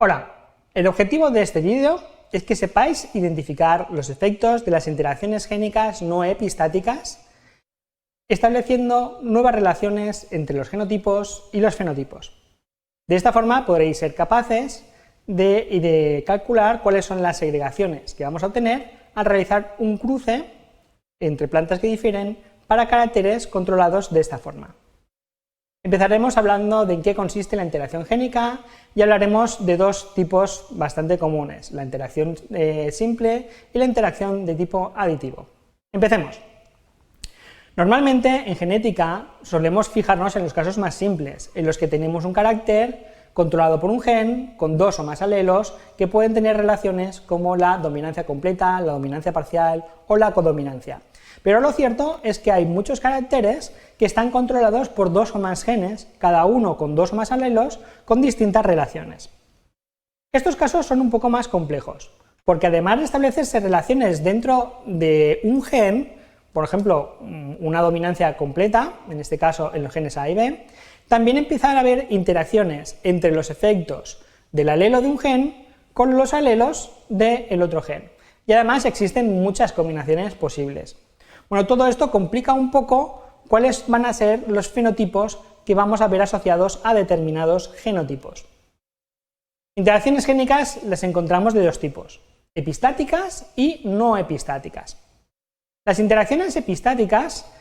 Hola, el objetivo de este vídeo es que sepáis identificar los efectos de las interacciones génicas no epistáticas, estableciendo nuevas relaciones entre los genotipos y los fenotipos. De esta forma podréis ser capaces de calcular cuáles son las segregaciones que vamos a obtener al realizar un cruce entre plantas que difieren para caracteres controlados de esta forma. Empezaremos hablando de en qué consiste la interacción génica y hablaremos de dos tipos bastante comunes, la interacción simple y la interacción de tipo aditivo. Empecemos. Normalmente en genética solemos fijarnos en los casos más simples, en los que tenemos un carácter controlado por un gen con dos o más alelos que pueden tener relaciones como la dominancia completa, la dominancia parcial o la codominancia. Pero lo cierto es que hay muchos caracteres que están controlados por dos o más genes, cada uno con dos o más alelos, con distintas relaciones. Estos casos son un poco más complejos, porque además de establecerse relaciones dentro de un gen, por ejemplo, una dominancia completa, en este caso en los genes A y B, también empiezan a haber interacciones entre los efectos del alelo de un gen con los alelos del otro gen. Y además existen muchas combinaciones posibles. Bueno, todo esto complica un poco cuáles van a ser los fenotipos que vamos a ver asociados a determinados genotipos. Interacciones génicas las encontramos de dos tipos, epistáticas y no epistáticas. Las interacciones epistáticas,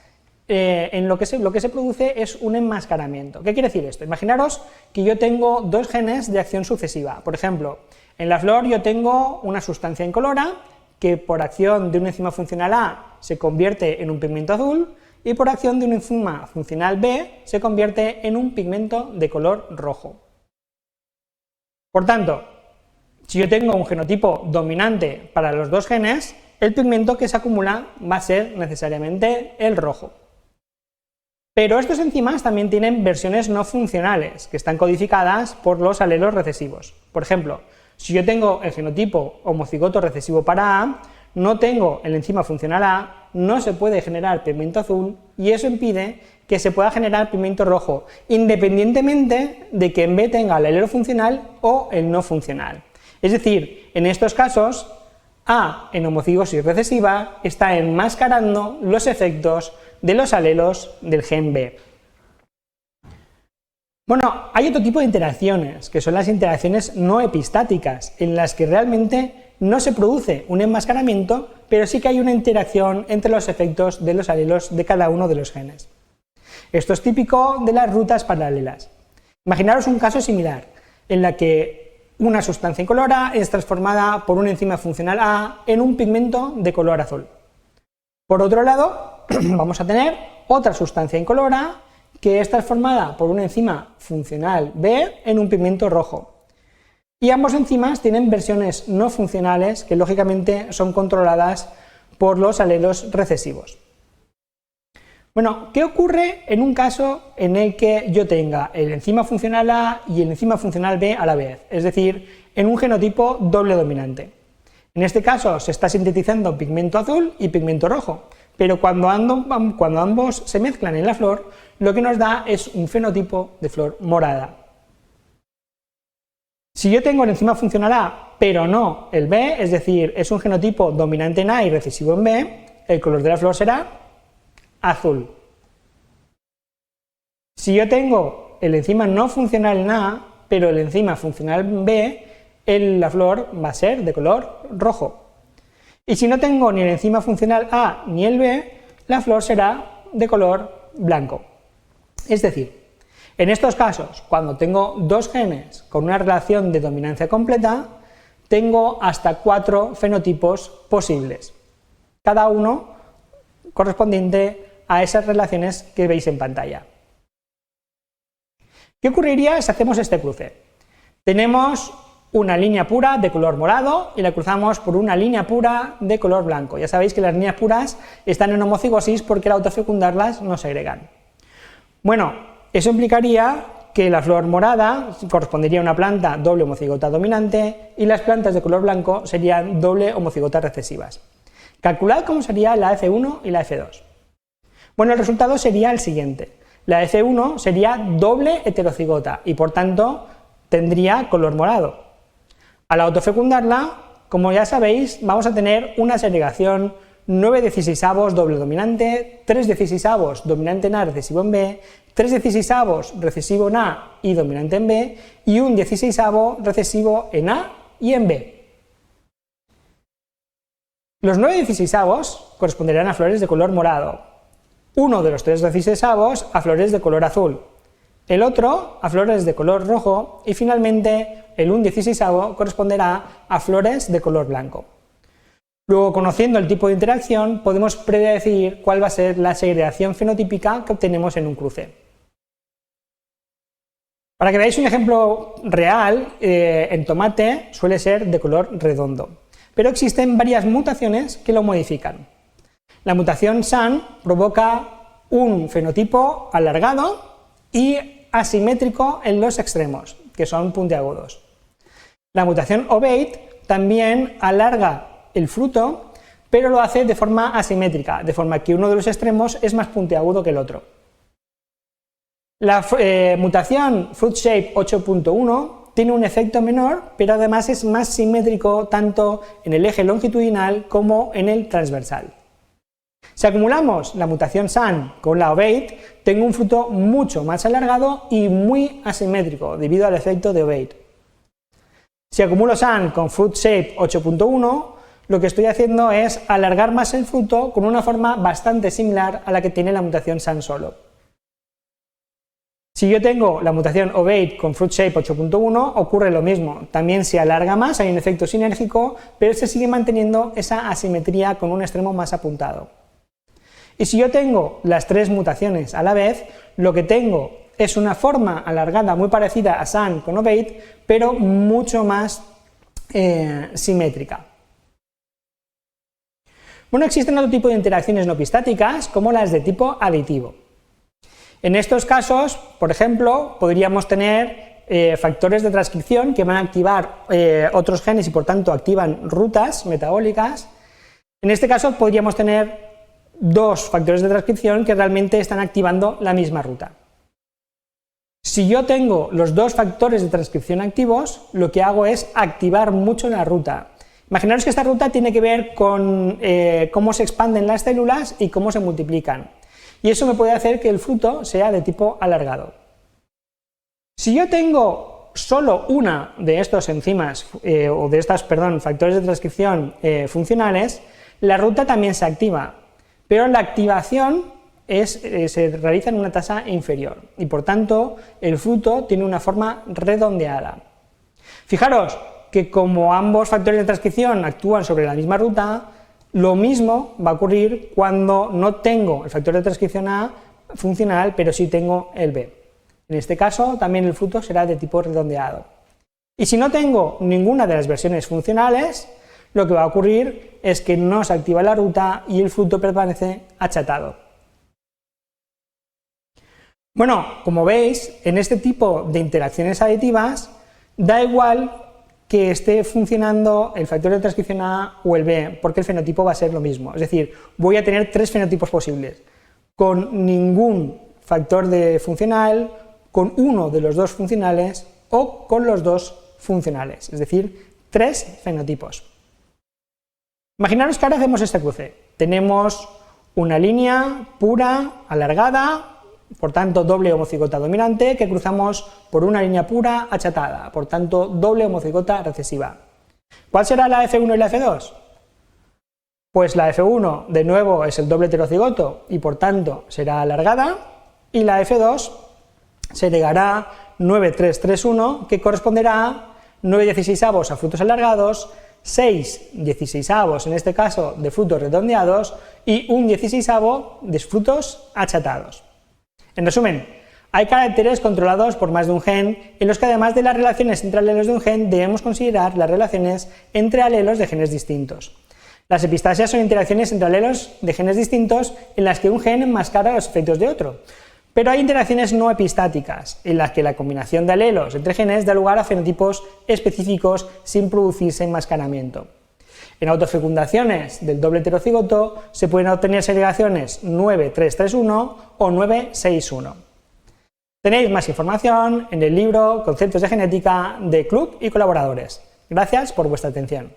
lo que se produce es un enmascaramiento. ¿Qué quiere decir esto? Imaginaros que yo tengo dos genes de acción sucesiva. Por ejemplo, en la flor yo tengo una sustancia incolora que por acción de una enzima funcional A se convierte en un pigmento azul y por acción de una enzima funcional B se convierte en un pigmento de color rojo. Por tanto, si yo tengo un genotipo dominante para los dos genes, el pigmento que se acumula va a ser necesariamente el rojo. Pero estas enzimas también tienen versiones no funcionales, que están codificadas por los alelos recesivos. Por ejemplo, si yo tengo el genotipo homocigoto recesivo para A, no tengo el enzima funcional A, no se puede generar pigmento azul y eso impide que se pueda generar pigmento rojo, independientemente de que en B tenga el alelo funcional o el no funcional. Es decir, en estos casos, A en homocigosis recesiva está enmascarando los efectos de los alelos del gen B. Bueno, hay otro tipo de interacciones, que son las interacciones no epistáticas, en las que realmente no se produce un enmascaramiento, pero sí que hay una interacción entre los efectos de los alelos de cada uno de los genes. Esto es típico de las rutas paralelas. Imaginaros un caso similar, en la que una sustancia incolora es transformada por una enzima funcional A en un pigmento de color azul. Por otro lado, vamos a tener otra sustancia incolora que es transformada por una enzima funcional B en un pigmento rojo. Y ambos enzimas tienen versiones no funcionales que lógicamente son controladas por los alelos recesivos. Bueno, ¿qué ocurre en un caso en el que yo tenga el enzima funcional A y el enzima funcional B a la vez? Es decir, en un genotipo doble dominante. En este caso se está sintetizando pigmento azul y pigmento rojo, pero cuando ambos se mezclan en la flor, lo que nos da es un fenotipo de flor morada. Si yo tengo el enzima funcional A, pero no el B, es decir, es un genotipo dominante en A y recesivo en B, el color de la flor será azul. Si yo tengo el enzima no funcional en A, pero el enzima funcional en B, la flor va a ser de color rojo. Y si no tengo ni el enzima funcional A ni el B, la flor será de color blanco. Es decir, en estos casos, cuando tengo dos genes con una relación de dominancia completa, tengo hasta 4 fenotipos posibles, cada uno correspondiente a esas relaciones que veis en pantalla. ¿Qué ocurriría si hacemos este cruce? Tenemos una línea pura de color morado y la cruzamos por una línea pura de color blanco. Ya sabéis que las líneas puras están en homocigosis porque al autofecundarlas no segregan. Bueno, eso implicaría que la flor morada correspondería a una planta doble homocigota dominante y las plantas de color blanco serían doble homocigotas recesivas. Calculad cómo sería la F1 y la F2. Bueno, el resultado sería el siguiente. La F1 sería doble heterocigota y por tanto tendría color morado. Al autofecundarla, como ya sabéis, vamos a tener una segregación 9/16 doble dominante, 3/16 dominante en A recesivo en B, 3/16 recesivo en A y dominante en B, y 1/16 recesivo en A y en B. Los 9/16 corresponderán a flores de color morado, uno de los 3/16 a flores de color azul, el otro a flores de color rojo y finalmente el 1/16 corresponderá a flores de color blanco. Luego, conociendo el tipo de interacción, podemos predecir cuál va a ser la segregación fenotípica que obtenemos en un cruce. Para que veáis un ejemplo real, en tomate suele ser de color redondo, pero existen varias mutaciones que lo modifican. La mutación SAN provoca un fenotipo alargado y asimétrico en los extremos, que son puntiagudos. La mutación OVATE también alarga el fruto, pero lo hace de forma asimétrica, de forma que uno de los extremos es más puntiagudo que el otro. La mutación FruitShape 8.1 tiene un efecto menor, pero además es más simétrico tanto en el eje longitudinal como en el transversal. Si acumulamos la mutación SAN con la OVATE, tengo un fruto mucho más alargado y muy asimétrico debido al efecto de OVATE. Si acumulo SAN con FruitShape 8.1, lo que estoy haciendo es alargar más el fruto con una forma bastante similar a la que tiene la mutación SAN solo. Si yo tengo la mutación OVATE con FruitShape 8.1, ocurre lo mismo. También se alarga más, hay un efecto sinérgico, pero se sigue manteniendo esa asimetría con un extremo más apuntado. Y si yo tengo las tres mutaciones a la vez, lo que tengo es una forma alargada muy parecida a SAN con OVATE, pero mucho más simétrica. Bueno, existen otro tipo de interacciones no epistáticas, como las de tipo aditivo. En estos casos, por ejemplo, podríamos tener factores de transcripción que van a activar otros genes y por tanto activan rutas metabólicas. En este caso podríamos tener dos factores de transcripción que realmente están activando la misma ruta. Si yo tengo los dos factores de transcripción activos, lo que hago es activar mucho la ruta. Imaginaros que esta ruta tiene que ver con cómo se expanden las células y cómo se multiplican. Y eso me puede hacer que el fruto sea de tipo alargado. Si yo tengo solo una de estos enzimas, o de estos, factores de transcripción funcionales, la ruta también se activa, pero la activación se realiza en una tasa inferior y por tanto el fruto tiene una forma redondeada. Fijaros que como ambos factores de transcripción actúan sobre la misma ruta, lo mismo va a ocurrir cuando no tengo el factor de transcripción A funcional, pero sí tengo el B. En este caso también el fruto será de tipo redondeado. Y si no tengo ninguna de las versiones funcionales, lo que va a ocurrir es que no se activa la ruta y el fruto permanece achatado. Bueno, como veis, en este tipo de interacciones aditivas da igual que esté funcionando el factor de transcripción A o el B, porque el fenotipo va a ser lo mismo. Es decir, voy a tener tres fenotipos posibles, con ningún factor de funcional, con uno de los dos funcionales o con los dos funcionales, es decir, tres fenotipos. Imaginaros que ahora hacemos este cruce. Tenemos una línea pura, alargada, por tanto doble homocigota dominante, que cruzamos por una línea pura achatada, por tanto doble homocigota recesiva. ¿Cuál será la F1 y la F2? Pues la F1 de nuevo es el doble heterocigoto y por tanto será alargada, y la F2 se llegará 9,3,3,1, que corresponderá a 9/16 a frutos alargados, 6/16 en este caso de frutos redondeados y 1/16 de frutos achatados. En resumen, hay caracteres controlados por más de un gen en los que además de las relaciones entre alelos de un gen debemos considerar las relaciones entre alelos de genes distintos. Las epistasias son interacciones entre alelos de genes distintos en las que un gen enmascara los efectos de otro. Pero hay interacciones no epistáticas, en las que la combinación de alelos entre genes da lugar a fenotipos específicos sin producirse enmascaramiento. En autofecundaciones del doble heterocigoto se pueden obtener segregaciones 9,3,3,1 o 9,6,1. Tenéis más información en el libro Conceptos de Genética de Club y colaboradores. Gracias por vuestra atención.